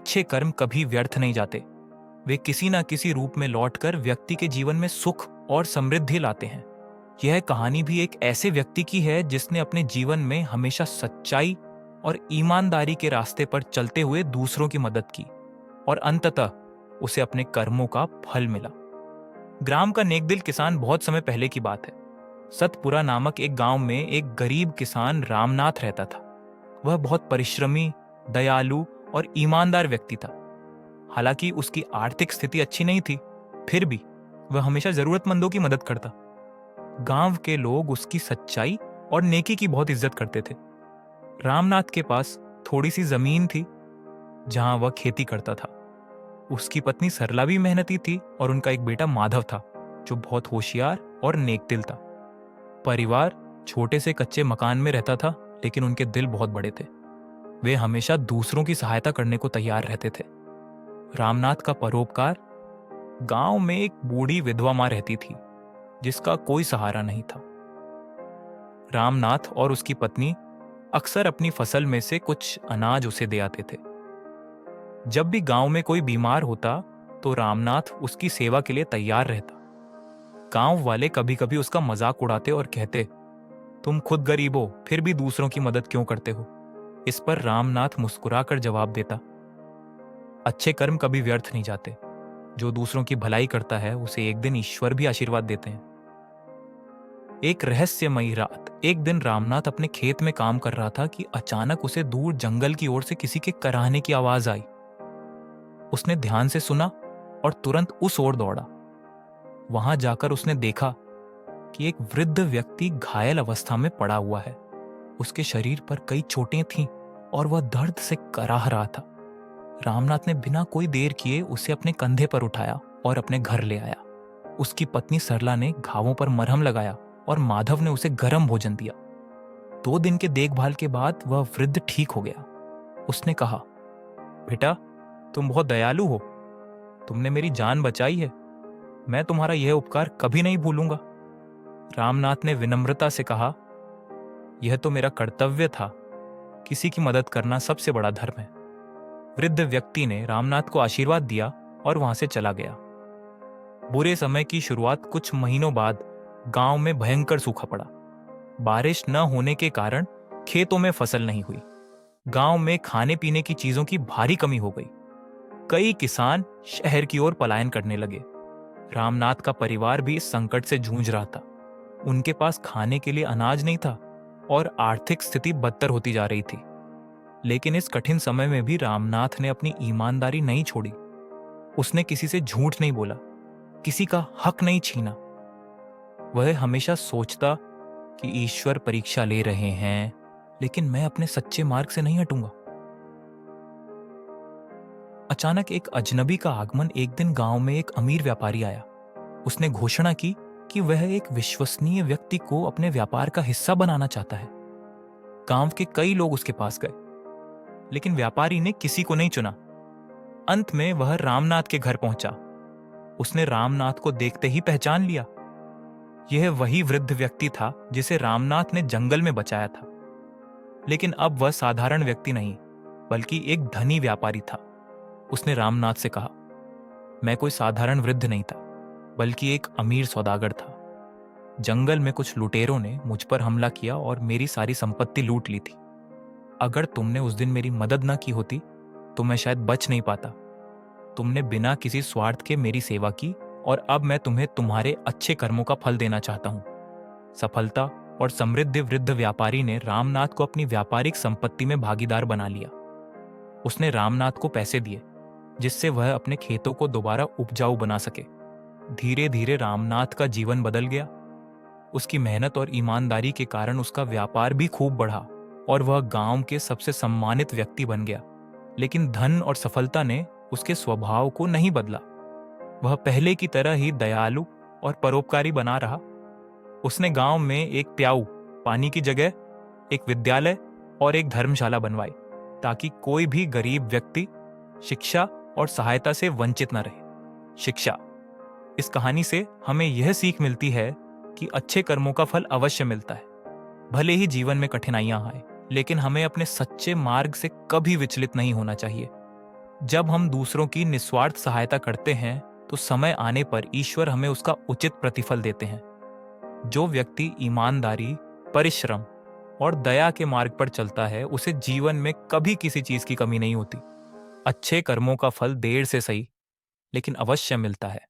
अच्छे कर्म कभी व्यर्थ नहीं जाते। वे किसी न किसी रूप में लौटकर व्यक्ति के जीवन में सुख और समृद्धि लाते हैं। यह कहानी भी एक ऐसे व्यक्ति की है जिसने अपने जीवन में हमेशा सच्चाई और ईमानदारी के रास्ते पर चलते हुए दूसरों की मदद की और अंततः उसे अपने कर्मों का फल मिला। ग्राम का नेकदिल किसान बहुत समय पहले की बात है। सतपुरा नामक एक गांव में एक गरीब किसान रामनाथ रहता था। वह बहुत परिश्रमी, दयालु और ईमानदार व्यक्ति था। हालांकि उसकी आर्थिक स्थिति अच्छी नहीं थी, फिर भी वह हमेशा जरूरतमंदों की मदद करता। गांव के लोग उसकी सच्चाई और नेकी की बहुत इज्जत करते थे। रामनाथ के पास थोड़ी सी जमीन थी जहां वह खेती करता था। उसकी पत्नी सरला भी मेहनती थी और उनका एक बेटा माधव था जो बहुत होशियार और नेकदिल था। परिवार छोटे से कच्चे मकान में रहता था, लेकिन उनके दिल बहुत बड़े थे। वे हमेशा दूसरों की सहायता करने को तैयार रहते थे। रामनाथ का परोपकार। गांव में एक बूढ़ी विधवा मां रहती थी जिसका कोई सहारा नहीं था। रामनाथ और उसकी पत्नी अक्सर अपनी फसल में से कुछ अनाज उसे दे आते थे। जब भी गांव में कोई बीमार होता तो रामनाथ उसकी सेवा के लिए तैयार रहता। गांव वाले कभी कभी उसका मजाक उड़ाते और कहते, तुम खुद गरीब हो फिर भी दूसरों की मदद क्यों करते हो। इस पर रामनाथ मुस्कुराकर जवाब देता, अच्छे कर्म कभी व्यर्थ नहीं जाते। जो दूसरों की भलाई करता है उसे एक दिन ईश्वर भी आशीर्वाद देते हैं। एक रहस्यमयी रात एक दिन रामनाथ अपने खेत में काम कर रहा था कि अचानक उसे दूर जंगल की ओर से किसी के कराहने की आवाज आई। उसने ध्यान से सुना और तुरंत उस ओर दौड़ा। वहां जाकर उसने देखा कि एक वृद्ध व्यक्ति घायल अवस्था में पड़ा हुआ है। उसके शरीर पर कई चोटें थीं और वह दर्द से कराह रहा था। रामनाथ ने बिना कोई देर किए उसे अपने कंधे पर उठाया और अपने घर ले आया। उसकी पत्नी सरला ने घावों पर मरहम लगाया और माधव ने उसे गर्म भोजन दिया। 2 दिन के देखभाल के बाद वह वृद्ध ठीक हो गया। उसने कहा, बेटा, तुम बहुत दयालु हो। तुमने मेरी जान बचाई है। मैं तुम्हारा यह उपकार कभी नहीं भूलूंगा। रामनाथ ने विनम्रता से कहा, यह तो मेरा कर्तव्य था। किसी की मदद करना सबसे बड़ा धर्म है। वृद्ध व्यक्ति ने रामनाथ को आशीर्वाद दिया और वहां से चला गया। बुरे समय की शुरुआत कुछ महीनों बाद गांव में भयंकर सूखा पड़ा। बारिश न होने के कारण खेतों में फसल नहीं हुई। गांव में खाने पीने की चीजों की भारी कमी हो गई। कई किसान शहर की ओर पलायन करने लगे। रामनाथ का परिवार भी इस संकट से जूझ रहा था। उनके पास खाने के लिए अनाज नहीं था और आर्थिक स्थिति बदतर होती जा रही थी। लेकिन इस कठिन समय में भी रामनाथ ने अपनी ईमानदारी नहीं छोड़ी। उसने किसी से झूठ नहीं बोला, किसी का हक नहीं छीना। वह हमेशा सोचता कि ईश्वर परीक्षा ले रहे हैं, लेकिन मैं अपने सच्चे मार्ग से नहीं हटूंगा। अचानक एक अजनबी का आगमन एक दिन गांव में एक अमीर व्यापारी आया। उसने घोषणा की कि वह एक विश्वसनीय व्यक्ति को अपने व्यापार का हिस्सा बनाना चाहता है। गांव के कई लोग उसके पास गए, लेकिन व्यापारी ने किसी को नहीं चुना। अंत में वह रामनाथ के घर पहुंचा। उसने रामनाथ को देखते ही पहचान लिया। यह वही वृद्ध व्यक्ति था जिसे रामनाथ ने जंगल में बचाया था। लेकिन अब वह साधारण व्यक्ति नहीं, बल्कि एक धनी व्यापारी था। उसने रामनाथ से कहा, मैं कोई साधारण वृद्ध नहीं था, बल्कि एक अमीर सौदागर था। जंगल में कुछ लुटेरों ने मुझ पर हमला किया और मेरी सारी संपत्ति लूट ली थी। अगर तुमने उस दिन मेरी मदद ना की होती तो मैं शायद बच नहीं पाता। तुमने बिना किसी स्वार्थ के मेरी सेवा की और अब मैं तुम्हें तुम्हारे अच्छे कर्मों का फल देना चाहता हूं। सफलता और समृद्धि वृद्ध व्यापारी ने रामनाथ को अपनी व्यापारिक संपत्ति में भागीदार बना लिया। उसने रामनाथ को पैसे दिए जिससे वह अपने खेतों को दोबारा उपजाऊ बना सके। धीरे धीरे रामनाथ का जीवन बदल गया। उसकी मेहनत और ईमानदारी के कारण उसका व्यापार भी खूब बढ़ा और वह गांव के सबसे सम्मानित व्यक्ति बन गया। लेकिन धन और सफलता ने उसके स्वभाव को नहीं बदला। वह पहले की तरह ही दयालु और परोपकारी बना रहा। उसने गांव में एक प्याऊ पानी की जगह एक विद्यालय और एक धर्मशाला बनवाई ताकि कोई भी गरीब व्यक्ति शिक्षा और सहायता से वंचित न रहे। शिक्षा। इस कहानी से हमें यह सीख मिलती है कि अच्छे कर्मों का फल अवश्य मिलता है। भले ही जीवन में कठिनाइयां आए, लेकिन हमें अपने सच्चे मार्ग से कभी विचलित नहीं होना चाहिए। जब हम दूसरों की निस्वार्थ सहायता करते हैं तो समय आने पर ईश्वर हमें उसका उचित प्रतिफल देते हैं। जो व्यक्ति ईमानदारी, परिश्रम और दया के मार्ग पर चलता है उसे जीवन में कभी किसी चीज की कमी नहीं होती। अच्छे कर्मों का फल देर से सही, लेकिन अवश्य मिलता है।